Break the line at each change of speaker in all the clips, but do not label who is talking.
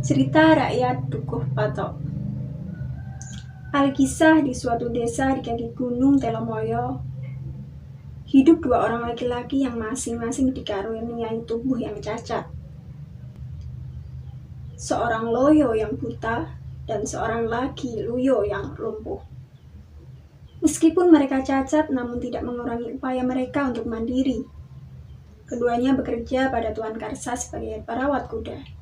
Cerita rakyat Dukuh Patok. Alkisah di suatu desa di kaki gunung Telomoyo, hidup dua orang laki-laki yang masing-masing dikaruniai tubuh yang cacat. Seorang loyo yang buta dan seorang lagi luyo yang lumpuh. Meskipun mereka cacat, namun tidak mengurangi upaya mereka untuk mandiri. Keduanya bekerja pada Tuan Karsa sebagai perawat kuda.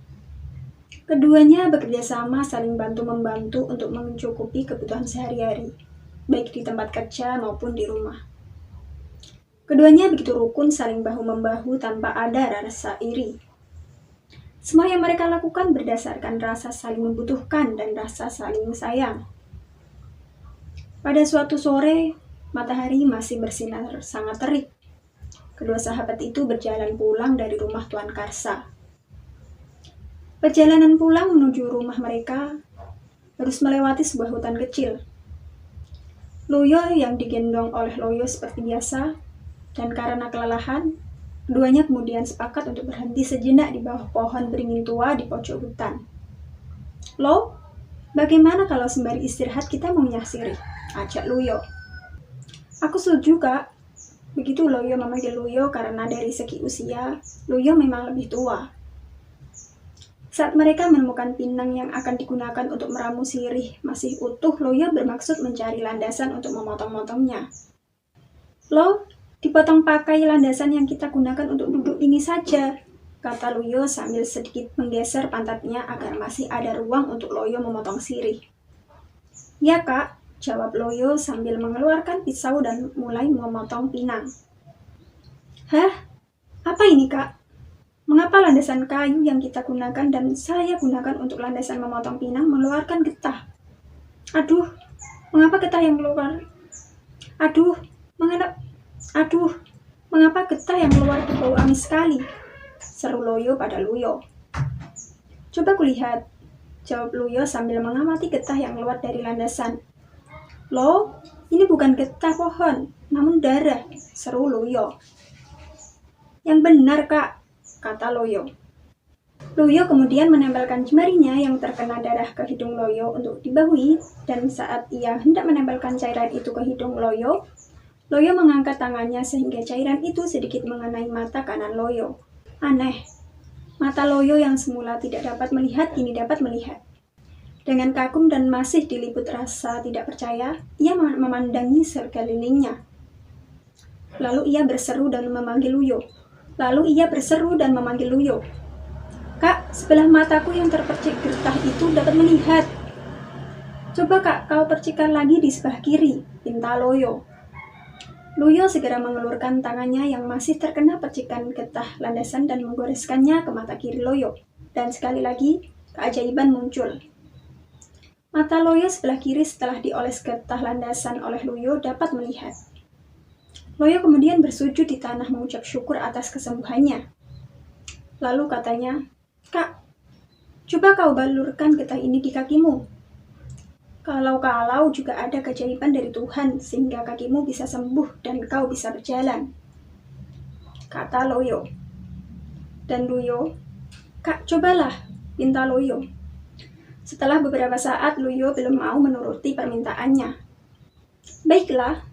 Keduanya bekerja sama saling bantu-membantu untuk mencukupi kebutuhan sehari-hari, baik di tempat kerja maupun di rumah. Keduanya begitu rukun saling bahu-membahu tanpa ada rasa iri. Semua yang mereka lakukan berdasarkan rasa saling membutuhkan dan rasa saling sayang. Pada suatu sore, matahari masih bersinar sangat terik. Kedua sahabat itu berjalan pulang dari rumah Tuan Karsa. Perjalanan pulang menuju rumah mereka harus melewati sebuah hutan kecil. Luyo yang digendong oleh Loyo seperti biasa, dan karena kelelahan, keduanya kemudian sepakat untuk berhenti sejenak di bawah pohon beringin tua di pojok hutan. "Lo, bagaimana kalau sembari istirahat kita menyasiri?" ajak Luyo. "Aku setuju, Kak." Begitu Loyo memanggil Luyo karena dari segi usia, Luyo memang lebih tua. Saat mereka menemukan pinang yang akan digunakan untuk meramu sirih masih utuh, Loyo bermaksud mencari landasan untuk memotong-motongnya. "Lo, dipotong pakai landasan yang kita gunakan untuk duduk ini saja," kata Luyo sambil sedikit menggeser pantatnya agar masih ada ruang untuk Loyo memotong sirih. "Ya, Kak," jawab Loyo sambil mengeluarkan pisau dan mulai memotong pinang. "Hah? Apa ini, Kak? Mengapa landasan kayu yang kita gunakan dan saya gunakan untuk landasan memotong pinang mengeluarkan getah? Aduh, mengapa getah yang keluar? Aduh, mengapa getah yang keluar berbau amis sekali?" seru Loyo pada Luyo. "Coba kulihat," jawab Luyo sambil mengamati getah yang keluar dari landasan. "Lo, ini bukan getah pohon, namun darah," seru Luyo. "Yang benar, Kak," kata Loyo. Luyo kemudian menempelkan jemarinya yang terkena darah ke hidung Loyo untuk dibahui, dan saat ia hendak menempelkan cairan itu ke hidung Loyo, Loyo mengangkat tangannya sehingga cairan itu sedikit mengenai mata kanan Loyo. Aneh, mata Loyo yang semula tidak dapat melihat kini dapat melihat. Dengan kagum dan masih diliput rasa tidak percaya, ia memandangi sekelilingnya. Lalu ia berseru dan memanggil Luyo. "Kak, sebelah mataku yang terpercik getah itu dapat melihat." "Coba, Kak, kau percikan lagi di sebelah kiri," pinta Loyo. Luyo segera mengelurkan tangannya yang masih terkena percikan getah landasan dan menggoreskannya ke mata kiri Loyo. Dan sekali lagi, keajaiban muncul. Mata Loyo sebelah kiri setelah dioles getah landasan oleh Luyo dapat melihat. Loyo kemudian bersujud di tanah mengucap syukur atas kesembuhannya. Lalu katanya, "Kak, coba kau balurkan getah ini di kakimu. Kalau juga ada keajaiban dari Tuhan sehingga kakimu bisa sembuh dan kau bisa berjalan," kata Loyo. Dan Luyo, "Kak, cobalah," pinta Loyo. Setelah beberapa saat, Luyo belum mau menuruti permintaannya. "Baiklah,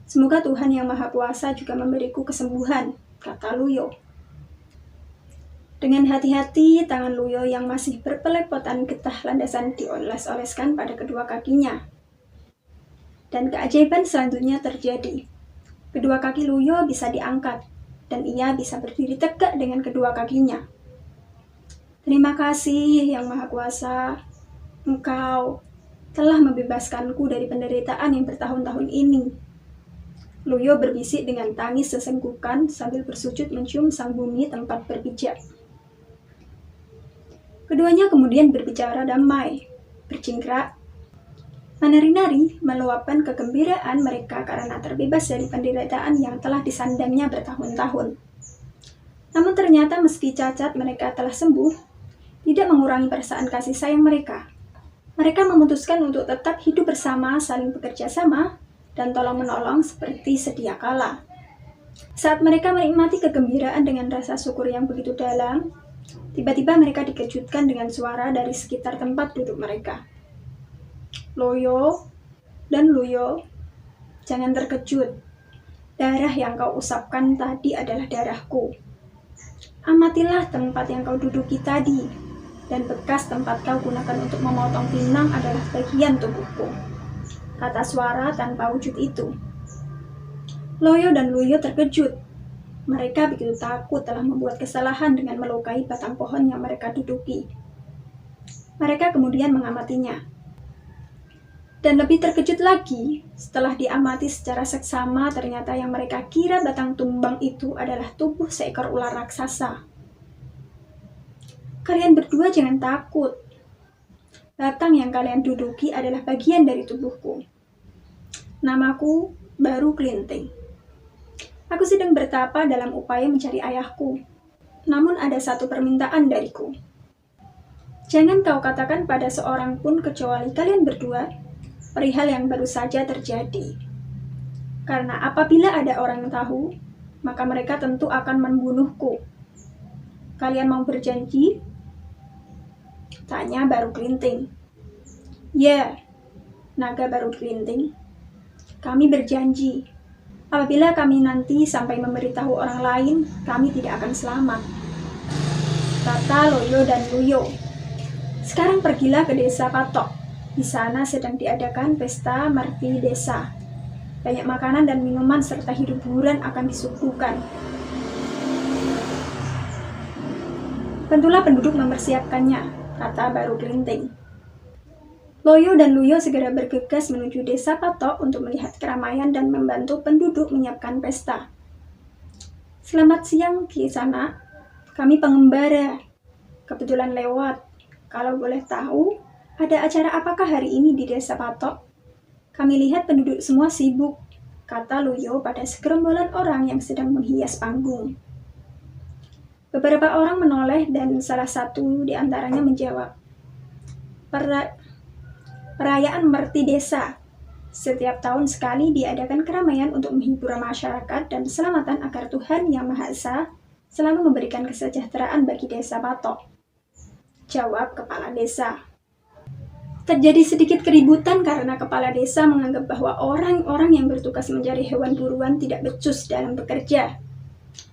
semoga Tuhan yang Maha Kuasa juga memberiku kesembuhan," kata Luyo. Dengan hati-hati, tangan Luyo yang masih berpelepotan getah landasan dioles-oleskan pada kedua kakinya. Dan keajaiban selanjutnya terjadi. Kedua kaki Luyo bisa diangkat, dan ia bisa berdiri tegak dengan kedua kakinya. "Terima kasih, Yang Maha Kuasa. Engkau telah membebaskanku dari penderitaan yang bertahun-tahun ini," Luyo berbisik dengan tangis sesenggukan sambil bersujud mencium sang bumi tempat berpijak. Keduanya kemudian berbicara damai, bercingkrak, menari-nari, meluapkan kegembiraan mereka karena terbebas dari penderitaan yang telah disandangnya bertahun-tahun. Namun ternyata meski cacat mereka telah sembuh, tidak mengurangi perasaan kasih sayang mereka. Mereka memutuskan untuk tetap hidup bersama, saling bekerja sama, dan tolong-menolong seperti sedia kala. Saat mereka menikmati kegembiraan dengan rasa syukur yang begitu dalam, tiba-tiba mereka dikejutkan dengan suara dari sekitar tempat duduk mereka. Loyo dan Luyo, jangan terkejut. Darah yang kau usapkan tadi adalah darahku. Amatilah tempat yang kau duduki tadi, dan bekas tempat kau gunakan untuk memotong pinang adalah bagian tubuhku, kata suara tanpa wujud itu. Loyo dan Luyo terkejut. Mereka begitu takut telah membuat kesalahan dengan melukai batang pohon yang mereka duduki. Mereka kemudian mengamatinya. Dan lebih terkejut lagi, setelah diamati secara seksama, ternyata yang mereka kira batang tumbang itu adalah tubuh seekor ular raksasa. Kalian berdua jangan takut. Batang yang kalian duduki adalah bagian dari tubuhku. Namaku Baru Kelinting. Aku sedang bertapa dalam upaya mencari ayahku. Namun ada satu permintaan dariku. Jangan kau katakan pada seorang pun kecuali kalian berdua perihal yang baru saja terjadi. Karena apabila ada orang yang tahu, maka mereka tentu akan membunuhku. Kalian mau berjanji? Tanya Baru Kelinting. Ya, naga Baru Kelinting. Kami berjanji. Apabila kami nanti sampai memberitahu orang lain, kami tidak akan selamat, kata Loyo dan Luyo. Sekarang pergilah ke desa Patok. Di sana sedang diadakan pesta marti desa. Banyak makanan dan minuman serta hiburan akan disuguhkan. Bantulah penduduk mempersiapkannya, kata Baru Kelinting. Loyo dan Luyo segera bergegas menuju desa Patok untuk melihat keramaian dan membantu penduduk menyiapkan pesta. Selamat siang, Ki Sana. Kami pengembara. Kebetulan lewat. Kalau boleh tahu, ada acara apakah hari ini di desa Patok? Kami lihat penduduk semua sibuk, kata Luyo pada segerombolan orang yang sedang menghias panggung. Beberapa orang menoleh dan salah satu di antaranya menjawab, Perayaan Merti Desa. Setiap tahun sekali diadakan keramaian untuk menghibur masyarakat dan keselamatan agar Tuhan Yang Maha Esa selalu memberikan kesejahteraan bagi desa Patok, jawab kepala desa. Terjadi sedikit keributan karena kepala desa menganggap bahwa orang-orang yang bertugas mencari hewan buruan tidak becus dalam bekerja,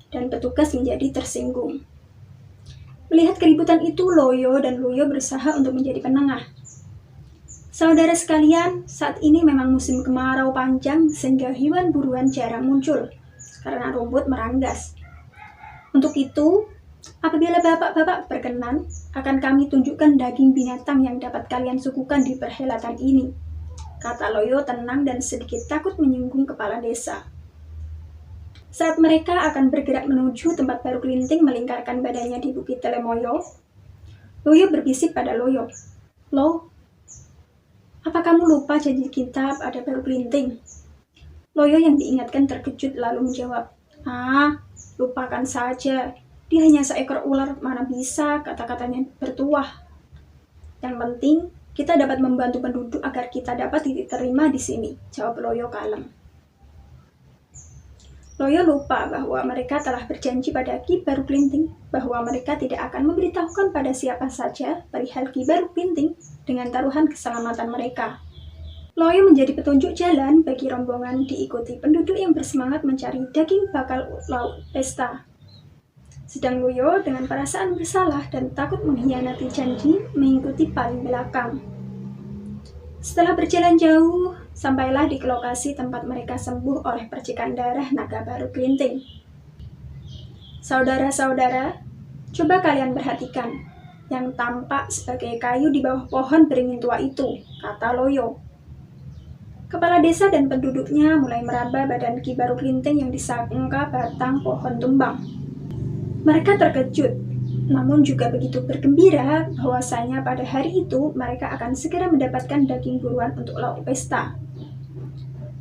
dan petugas menjadi tersinggung. Melihat keributan itu, Loyo dan Luyo berusaha untuk menjadi penengah. Saudara sekalian, saat ini memang musim kemarau panjang sehingga hewan buruan jarang muncul karena rumput meranggas. Untuk itu, apabila bapak-bapak berkenan, akan kami tunjukkan daging binatang yang dapat kalian suguhkan di perhelatan ini, kata Loyo tenang dan sedikit takut menyinggung kepala desa. Saat mereka akan bergerak menuju tempat Baru Kelinting melingkarkan badannya di Bukit Telemoyo, Loyo berbisik pada Loyo, "Lo, apa kamu lupa janji kita pada Baru Kelinting?" Loyo yang diingatkan terkejut lalu menjawab, lupakan saja. Dia hanya seekor ular, mana bisa kata-katanya bertuah. Yang penting, kita dapat membantu penduduk agar kita dapat diterima di sini, jawab Loyo kalem. Loyo lupa bahwa mereka telah berjanji pada Ki Baru Kelinting bahwa mereka tidak akan memberitahukan pada siapa saja perihal Ki Baru Kelinting dengan taruhan keselamatan mereka. Loyo menjadi petunjuk jalan bagi rombongan diikuti penduduk yang bersemangat mencari daging bakal lauk pesta. Sedang Luyo dengan perasaan bersalah dan takut mengkhianati janji mengikuti paling belakang. Setelah berjalan jauh, sampailah di lokasi tempat mereka sembuh oleh percikan darah naga Baru Kelinting. Saudara-saudara, coba kalian perhatikan yang tampak sebagai kayu di bawah pohon beringin tua itu, kata Loyo. Kepala desa dan penduduknya mulai meraba badan Ki Baru Kelinting yang disangka batang pohon tumbang. Mereka terkejut, namun juga begitu bergembira bahwasanya pada hari itu mereka akan segera mendapatkan daging buruan untuk lauk pesta.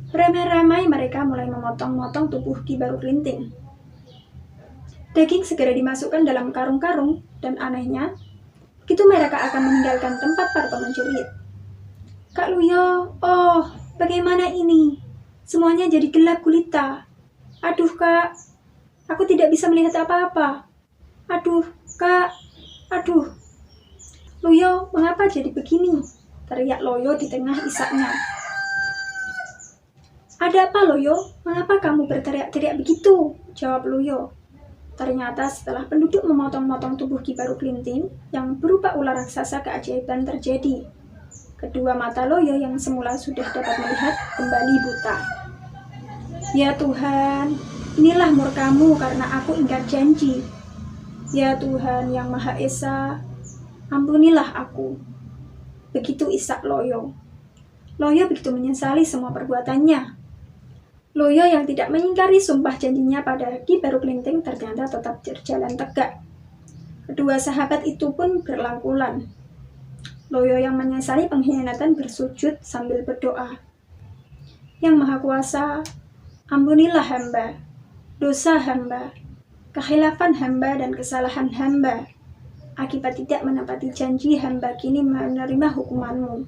Beramai-ramai mereka mulai memotong-motong tubuh Ki Baru Kelinting. Daging segera dimasukkan dalam karung-karung dan anehnya, begitu mereka akan meninggalkan tempat Parto menjerit, Kak Luyo, oh bagaimana ini? Semuanya jadi gelap gulita. Aduh kak, aku tidak bisa melihat apa-apa. Aduh kak, aduh. Luyo, mengapa jadi begini? Teriak Loyo di tengah isaknya. Ada apa Loyo? Mengapa kamu berteriak-teriak begitu? Jawab Luyo. Ternyata setelah penduduk memotong-motong tubuh Ki Baru Klinting yang berupa ular raksasa, keajaiban terjadi. Kedua mata Loyo yang semula sudah dapat melihat kembali buta. Ya Tuhan, inilah murkamu karena aku ingkar janji. Ya Tuhan yang Maha Esa, ampunilah aku. Begitu isak Loyo. Loyo begitu menyesali semua perbuatannya. Loyo yang tidak mengingkari sumpah janjinya pada Ki Baru Klinting ternyata tetap berjalan tegak. Kedua sahabat itu pun berlangkulan. Loyo yang menyesali pengkhianatan bersujud sambil berdoa. Yang Maha Kuasa, ampunilah hamba, dosa hamba, kekhilafan hamba dan kesalahan hamba. Akibat tidak menepati janji hamba kini menerima hukumanmu.